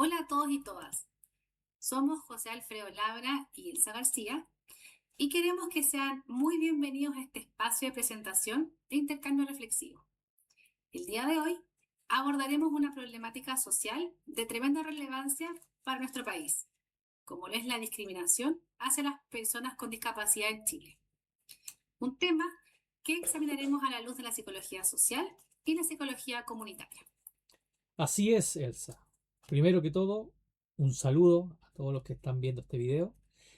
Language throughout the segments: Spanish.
Hola a todos y todas. Somos José Alfredo Labra y Elsa García y queremos que sean muy bienvenidos a este espacio de presentación e intercambio reflexivo. El día de hoy abordaremos una problemática social de tremenda relevancia para nuestro país, como lo es la discriminación hacia las personas con discapacidad en Chile. Un tema que examinaremos a la luz de la psicología social y la psicología comunitaria. Así es, Elsa. Primero que todo, un saludo a todos los que están viendo este video.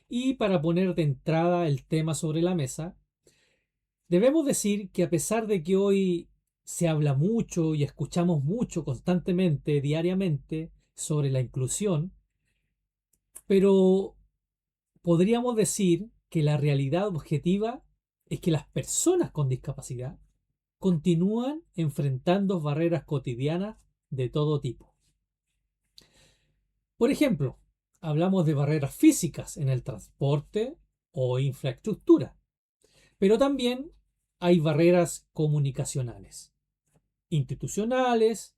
Y para poner de entrada el tema sobre la mesa, debemos decir que a pesar de que hoy se habla mucho y escuchamos mucho constantemente, diariamente, sobre la inclusión, pero podríamos decir que la realidad objetiva es que las personas con discapacidad continúan enfrentando barreras cotidianas de todo tipo. Por ejemplo, hablamos de barreras físicas en el transporte o infraestructura, pero también hay barreras comunicacionales, institucionales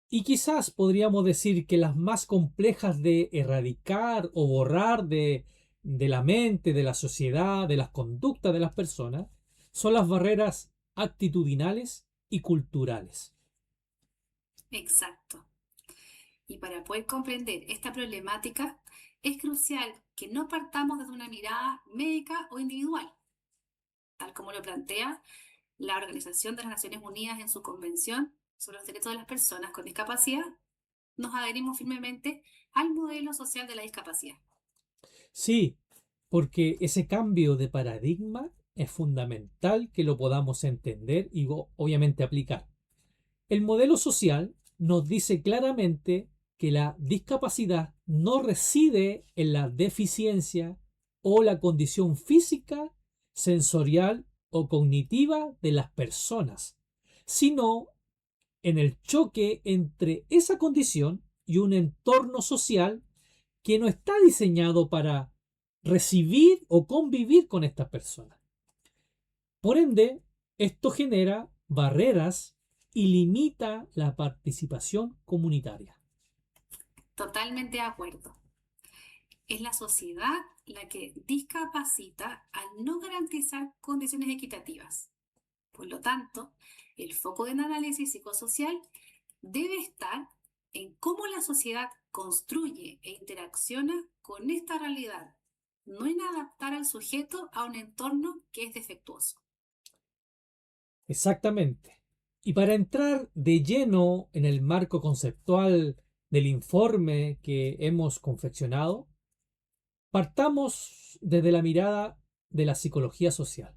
y quizás podríamos decir que las más complejas de erradicar o borrar de la mente, de la sociedad, de las conductas de las personas, son las barreras actitudinales y culturales. Exacto. Y para poder comprender esta problemática, es crucial que no partamos desde una mirada médica o individual, tal como lo plantea la Organización de las Naciones Unidas en su Convención sobre los Derechos de las Personas con Discapacidad. Nos adherimos firmemente al modelo social de la discapacidad. Sí, porque ese cambio de paradigma es fundamental que lo podamos entender y obviamente aplicar. El modelo social nos dice claramente que la discapacidad no reside en la deficiencia o la condición física, sensorial o cognitiva de las personas, sino en el choque entre esa condición y un entorno social que no está diseñado para recibir o convivir con estas personas. Por ende, esto genera barreras y limita la participación comunitaria. Totalmente de acuerdo. Es la sociedad la que discapacita al no garantizar condiciones equitativas. Por lo tanto, el foco del análisis psicosocial debe estar en cómo la sociedad construye e interacciona con esta realidad, no en adaptar al sujeto a un entorno que es defectuoso. Exactamente. Y para entrar de lleno en el marco conceptual del informe que hemos confeccionado, partamos desde la mirada de la psicología social.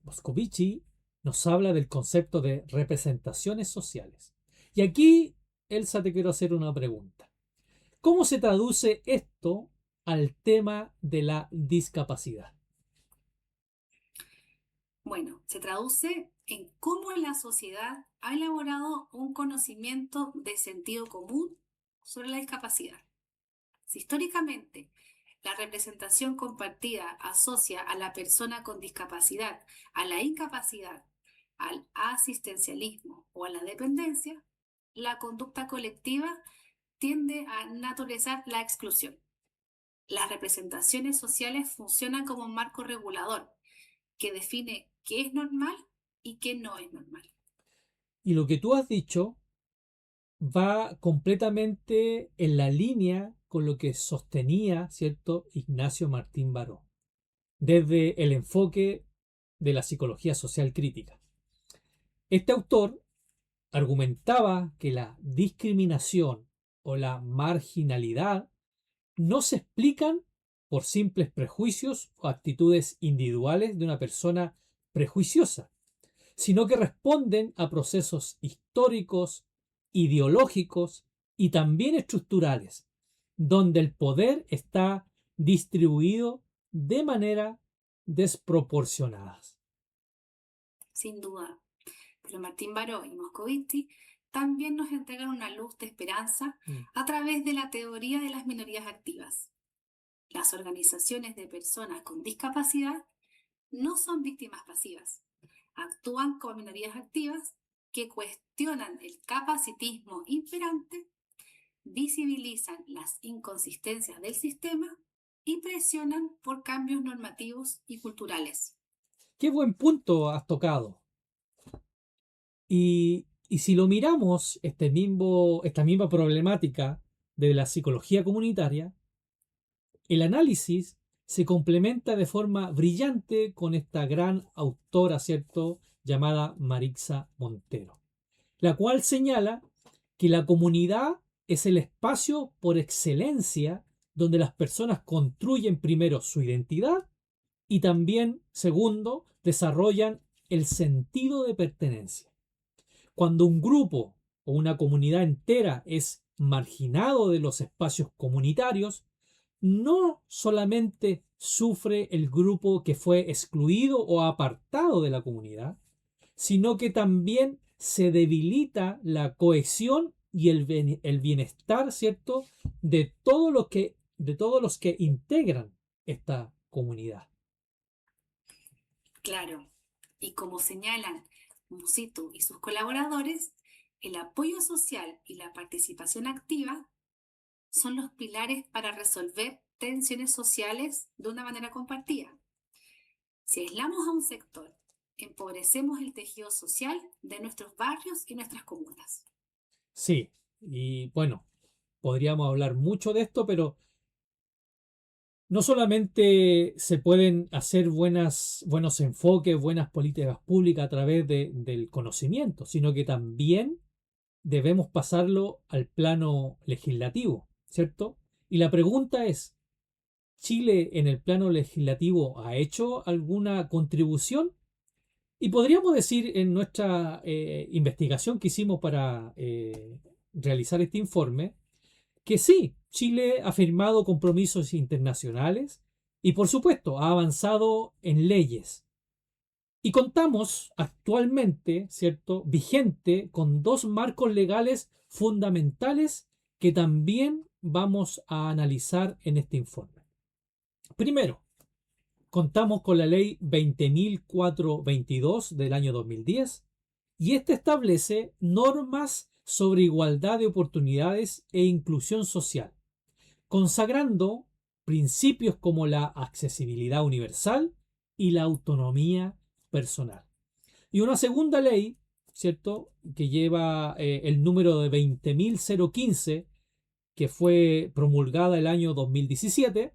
Moscovici nos habla del concepto de representaciones sociales. Y aquí, Elsa, te quiero hacer una pregunta. ¿Cómo se traduce esto al tema de la discapacidad? Bueno, se traduce en cómo la sociedad ha elaborado un conocimiento de sentido común sobre la discapacidad. Si históricamente la representación compartida asocia a la persona con discapacidad a la incapacidad, al asistencialismo o a la dependencia, la conducta colectiva tiende a naturalizar la exclusión. Las representaciones sociales funcionan como un marco regulador que define qué es normal y qué no es normal. Y lo que tú has dicho va completamente en la línea con lo que sostenía, ¿cierto?, Ignacio Martín Baró, desde el enfoque de la psicología social crítica. Este autor argumentaba que la discriminación o la marginalidad no se explican por simples prejuicios o actitudes individuales de una persona prejuiciosa, sino que responden a procesos históricos, ideológicos y también estructurales, donde el poder está distribuido de manera desproporcionada. Sin duda, pero Martín Baró y Moscovici también nos entregan una luz de esperanza Mm. a través de la teoría de las minorías activas. Las organizaciones de personas con discapacidad no son víctimas pasivas, actúan como minorías activas que cuestionan el capacitismo imperante visibilizan las inconsistencias del sistema y presionan por cambios normativos y culturales. Qué buen punto has tocado. Y si lo miramos, esta misma problemática de la psicología comunitaria, el análisis se complementa de forma brillante con esta gran autora, ¿cierto?, llamada Marixa Montero, la cual señala que la comunidad es el espacio por excelencia donde las personas construyen primero su identidad y también, segundo, desarrollan el sentido de pertenencia. Cuando un grupo o una comunidad entera es marginado de los espacios comunitarios, no solamente sufre el grupo que fue excluido o apartado de la comunidad, sino que también se debilita la cohesión y el bienestar, ¿cierto?, de todos los que integran esta comunidad. Claro, y como señalan Musitu y sus colaboradores, el apoyo social y la participación activa son los pilares para resolver tensiones sociales de una manera compartida. Si aislamos a un sector, empobrecemos el tejido social de nuestros barrios y nuestras comunas. Sí, y bueno, podríamos hablar mucho de esto, pero no solamente se pueden hacer buenos enfoques, buenas políticas públicas a través del conocimiento, sino que también debemos pasarlo al plano legislativo, ¿cierto? Y la pregunta es, ¿Chile en el plano legislativo ha hecho alguna contribución? Y podríamos decir en nuestra investigación que hicimos para realizar este informe, que sí, Chile ha firmado compromisos internacionales y por supuesto ha avanzado en leyes. Y contamos actualmente, ¿cierto?, vigente con dos marcos legales fundamentales que también vamos a analizar en este informe. Primero, contamos con la ley 20.422 del año 2010 y esta establece normas sobre igualdad de oportunidades e inclusión social, consagrando principios como la accesibilidad universal y la autonomía personal. Y una segunda ley, ¿cierto?, que lleva el número de 20.015, que fue promulgada el año 2017,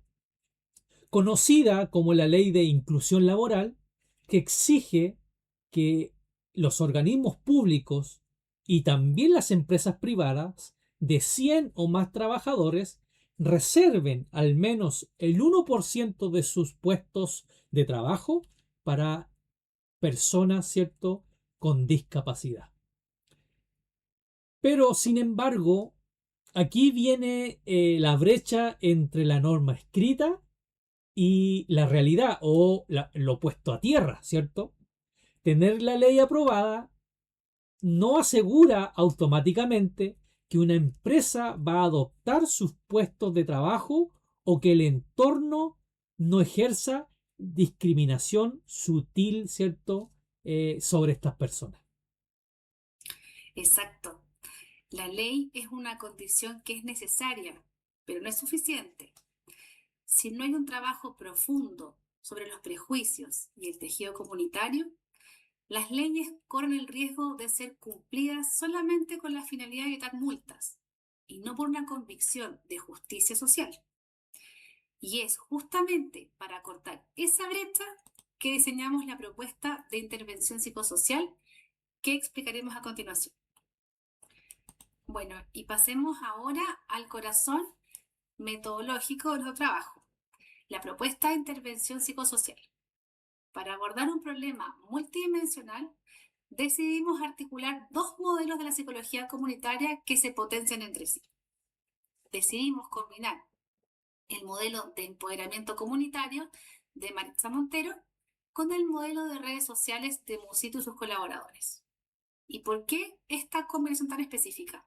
conocida como la Ley de Inclusión Laboral, que exige que los organismos públicos y también las empresas privadas de 100 o más trabajadores reserven al menos el 1% de sus puestos de trabajo para personas, ¿cierto?, con discapacidad. Pero, sin embargo, aquí viene la brecha entre la norma escrita y la realidad o lo puesto a tierra, ¿cierto? Tener la ley aprobada no asegura automáticamente que una empresa va a adoptar sus puestos de trabajo o que el entorno no ejerza discriminación sutil, ¿cierto?, sobre estas personas. Exacto. La ley es una condición que es necesaria, pero no es suficiente. Si no hay un trabajo profundo sobre los prejuicios y el tejido comunitario, las leyes corren el riesgo de ser cumplidas solamente con la finalidad de evitar multas y no por una convicción de justicia social. Y es justamente para cortar esa brecha que diseñamos la propuesta de intervención psicosocial que explicaremos a continuación. Bueno, y pasemos ahora al corazón metodológico de nuestro trabajo, la propuesta de intervención psicosocial. Para abordar un problema multidimensional, decidimos articular dos modelos de la psicología comunitaria que se potencian entre sí. Decidimos combinar el modelo de empoderamiento comunitario de Marixa Montero con el modelo de redes sociales de Musitu y sus colaboradores. ¿Y por qué esta combinación tan específica?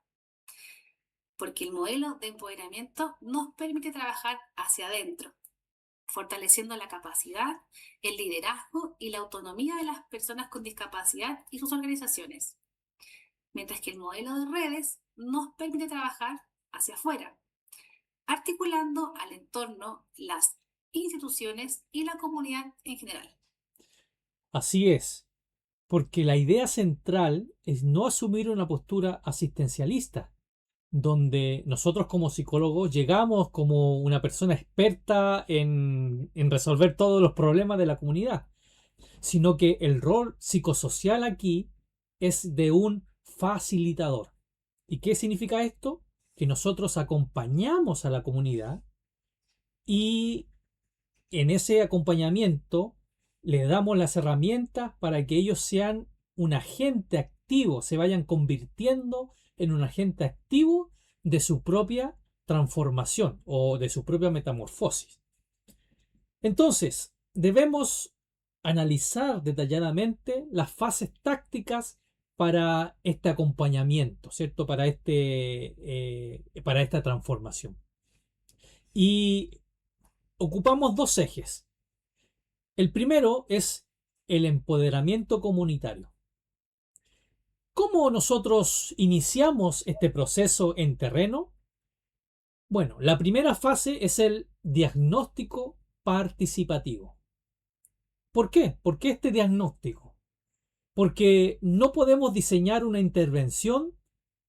Porque el modelo de empoderamiento nos permite trabajar hacia adentro, fortaleciendo la capacidad, el liderazgo y la autonomía de las personas con discapacidad y sus organizaciones. Mientras que el modelo de redes nos permite trabajar hacia afuera, articulando al entorno, las instituciones y la comunidad en general. Así es, porque la idea central es no asumir una postura asistencialista, donde nosotros como psicólogos llegamos como una persona experta en resolver todos los problemas de la comunidad, sino que el rol psicosocial aquí es de un facilitador. ¿Y qué significa esto? Que nosotros acompañamos a la comunidad y en ese acompañamiento les damos las herramientas para que ellos sean un agente activo, se vayan convirtiendo en un agente activo de su propia transformación o de su propia metamorfosis. Entonces, debemos analizar detalladamente las fases tácticas para este acompañamiento, ¿cierto? Para esta transformación. Y ocupamos dos ejes. El primero es el empoderamiento comunitario. ¿Cómo nosotros iniciamos este proceso en terreno? Bueno, la primera fase es el diagnóstico participativo. ¿Por qué? ¿Por qué este diagnóstico? Porque no podemos diseñar una intervención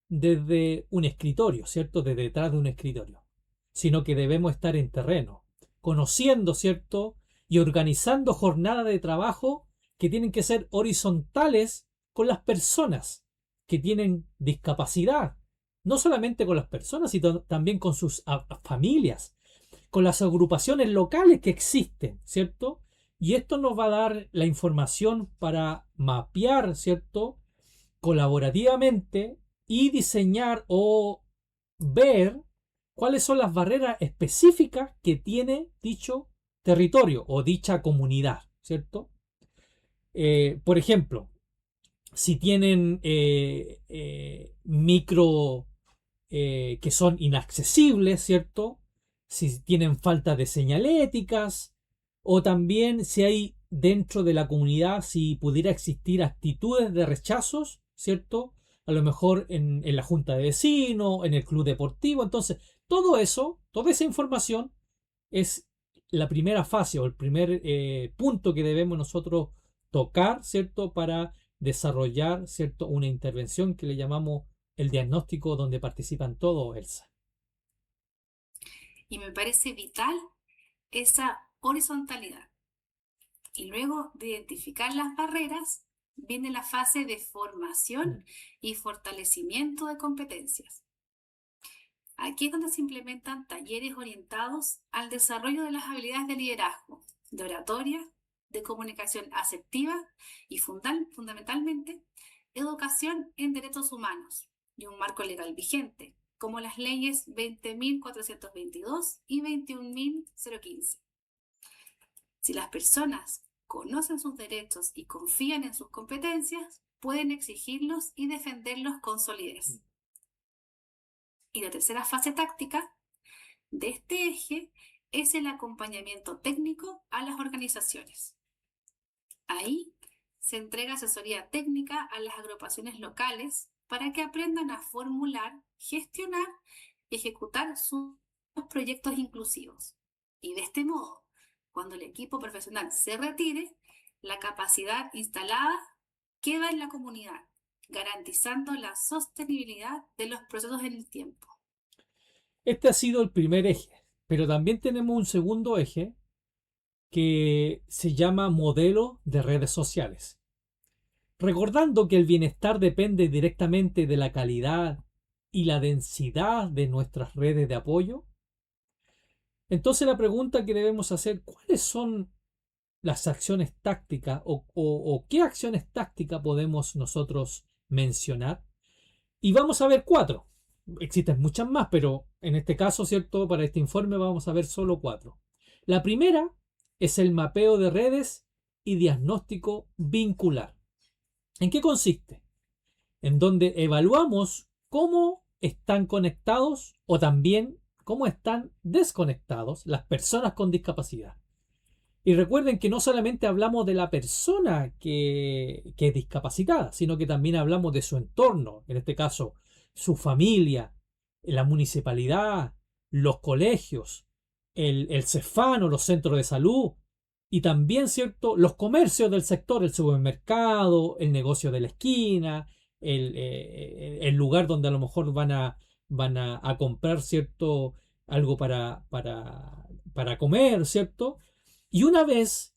desde un escritorio, ¿cierto? Desde detrás de un escritorio, sino que debemos estar en terreno, conociendo, ¿cierto? Y organizando jornadas de trabajo que tienen que ser horizontales con las personas que tienen discapacidad, no solamente con las personas, sino también con sus familias, con las agrupaciones locales que existen, ¿cierto? Y esto nos va a dar la información para mapear, ¿cierto? Colaborativamente y diseñar o ver cuáles son las barreras específicas que tiene dicho territorio o dicha comunidad, ¿cierto? Por ejemplo, si tienen micro que son inaccesibles, ¿cierto? Si tienen falta de señaléticas o también si hay dentro de la comunidad, si pudiera existir actitudes de rechazos, ¿cierto? A lo mejor en la junta de vecinos, en el club deportivo. Entonces, todo eso, toda esa información es la primera fase o el primer punto que debemos nosotros tocar, ¿cierto? Para desarrollar, ¿cierto? Una intervención que le llamamos el diagnóstico donde participan todos, Elsa. Y me parece vital esa horizontalidad. Y luego de identificar las barreras, viene la fase de formación y fortalecimiento de competencias. Aquí es donde se implementan talleres orientados al desarrollo de las habilidades de liderazgo, de oratoria, de comunicación asertiva y fundamentalmente educación en derechos humanos y un marco legal vigente, como las leyes 20.422 y 21.015. Si las personas conocen sus derechos y confían en sus competencias, pueden exigirlos y defenderlos con solidez. Y la tercera fase táctica de este eje es el acompañamiento técnico a las organizaciones. Ahí se entrega asesoría técnica a las agrupaciones locales para que aprendan a formular, gestionar y ejecutar sus proyectos inclusivos. Y de este modo, cuando el equipo profesional se retire, la capacidad instalada queda en la comunidad, garantizando la sostenibilidad de los procesos en el tiempo. Este ha sido el primer eje, pero también tenemos un segundo eje que se llama modelo de redes sociales. Recordando que el bienestar depende directamente de la calidad y la densidad de nuestras redes de apoyo, entonces la pregunta que debemos hacer, ¿cuáles son las acciones tácticas o qué acciones tácticas podemos nosotros mencionar? Y vamos a ver 4. Existen muchas más, pero en este caso, ¿cierto? Para este informe vamos a ver solo 4. La primera es el mapeo de redes y diagnóstico vincular. ¿En qué consiste? En donde evaluamos cómo están conectados o también cómo están desconectados las personas con discapacidad. Y recuerden que no solamente hablamos de la persona que es discapacitada, sino que también hablamos de su entorno, en este caso su familia, la municipalidad, los colegios, el CEFAN o los centros de salud, y también, ¿cierto?, los comercios del sector, el supermercado, el negocio de la esquina, el lugar donde a lo mejor van a comprar, ¿cierto?, algo para comer, ¿cierto? Y una vez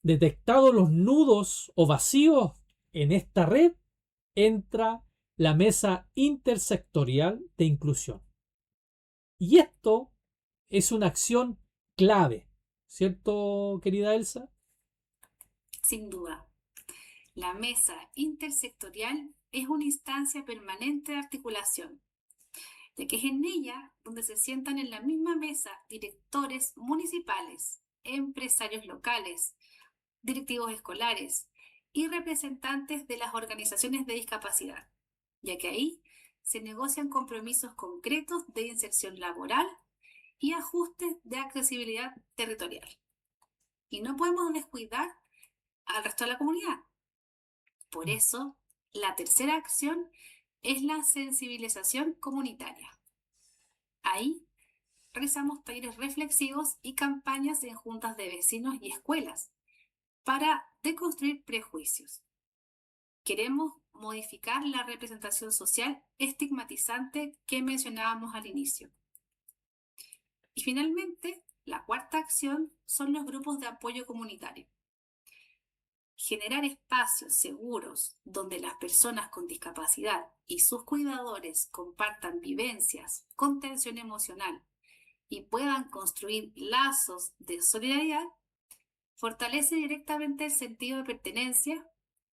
detectados los nudos o vacíos en esta red, entra la mesa intersectorial de inclusión. Y esto es una acción clave, ¿cierto, querida Elsa? Sin duda, la mesa intersectorial es una instancia permanente de articulación, ya que es en ella donde se sientan en la misma mesa directores municipales, empresarios locales, directivos escolares y representantes de las organizaciones de discapacidad, ya que ahí se negocian compromisos concretos de inserción laboral y ajustes de accesibilidad territorial. Y no podemos descuidar al resto de la comunidad. Por eso, la tercera acción es la sensibilización comunitaria. Ahí realizamos talleres reflexivos y campañas en juntas de vecinos y escuelas para deconstruir prejuicios. Queremos modificar la representación social estigmatizante que mencionábamos al inicio. Y finalmente, la cuarta acción son los grupos de apoyo comunitario. Generar espacios seguros donde las personas con discapacidad y sus cuidadores compartan vivencias, contención emocional y puedan construir lazos de solidaridad, fortalece directamente el sentido de pertenencia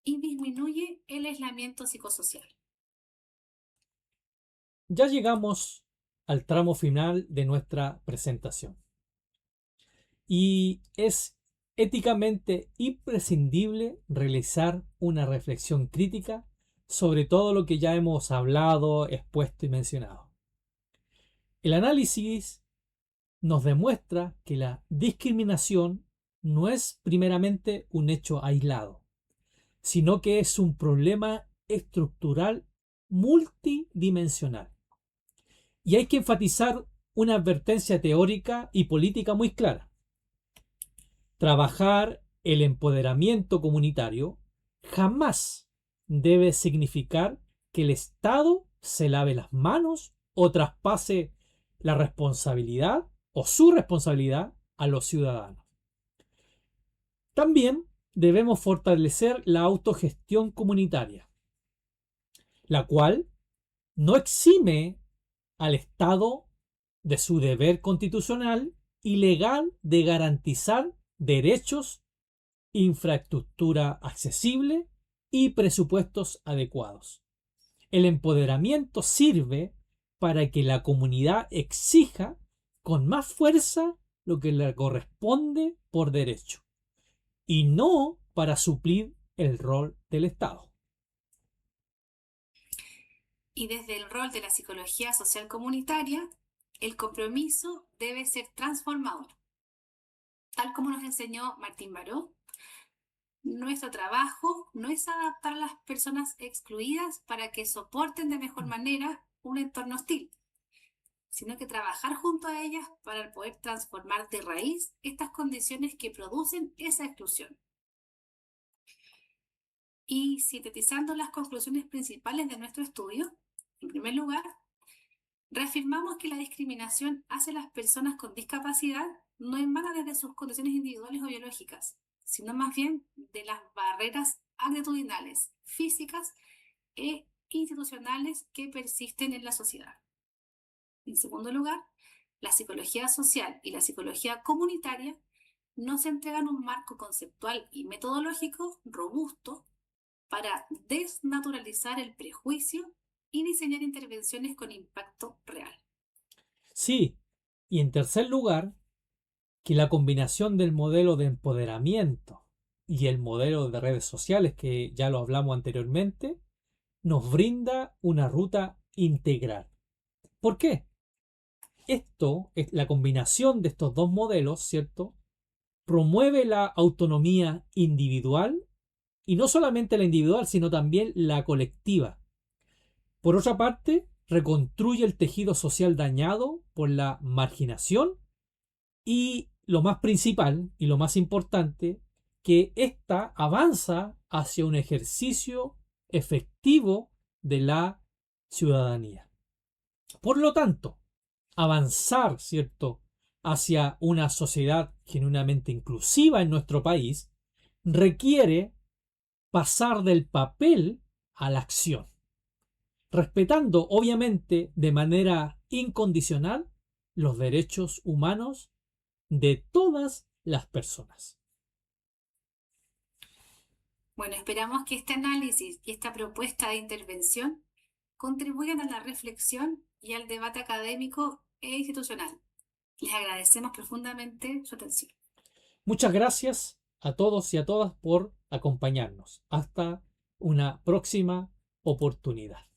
y disminuye el aislamiento psicosocial. Ya llegamos al tramo final de nuestra presentación. Y es éticamente imprescindible realizar una reflexión crítica sobre todo lo que ya hemos hablado, expuesto y mencionado. El análisis nos demuestra que la discriminación no es primeramente un hecho aislado, sino que es un problema estructural multidimensional. Y hay que enfatizar una advertencia teórica y política muy clara. Trabajar el empoderamiento comunitario jamás debe significar que el Estado se lave las manos o traspase la responsabilidad o su responsabilidad a los ciudadanos. También debemos fortalecer la autogestión comunitaria, la cual no exime al Estado de su deber constitucional y legal de garantizar derechos, infraestructura accesible y presupuestos adecuados. El empoderamiento sirve para que la comunidad exija con más fuerza lo que le corresponde por derecho y no para suplir el rol del Estado. Y desde el rol de la psicología social comunitaria, el compromiso debe ser transformador. Tal como nos enseñó Martín Baró, nuestro trabajo no es adaptar a las personas excluidas para que soporten de mejor manera un entorno hostil, sino que trabajar junto a ellas para poder transformar de raíz estas condiciones que producen esa exclusión. Y sintetizando las conclusiones principales de nuestro estudio, en primer lugar, reafirmamos que la discriminación hacia las personas con discapacidad no emana desde sus condiciones individuales o biológicas, sino más bien de las barreras actitudinales, físicas e institucionales que persisten en la sociedad. En segundo lugar, la psicología social y la psicología comunitaria nos entregan un marco conceptual y metodológico robusto para desnaturalizar el prejuicio y diseñar intervenciones con impacto real. Sí, y en tercer lugar, que la combinación del modelo de empoderamiento y el modelo de redes sociales, que ya lo hablamos anteriormente, nos brinda una ruta integral. ¿Por qué? Esto, es la combinación de estos dos modelos, ¿cierto? Promueve la autonomía individual y no solamente la individual, sino también la colectiva. Por otra parte, reconstruye el tejido social dañado por la marginación y lo más principal y lo más importante, que ésta avanza hacia un ejercicio efectivo de la ciudadanía. Por lo tanto, avanzar, ¿cierto?, hacia una sociedad genuinamente inclusiva en nuestro país requiere pasar del papel a la acción, respetando obviamente de manera incondicional los derechos humanos de todas las personas. Bueno, esperamos que este análisis y esta propuesta de intervención contribuyan a la reflexión y al debate académico e institucional. Les agradecemos profundamente su atención. Muchas gracias a todos y a todas por acompañarnos. Hasta una próxima oportunidad.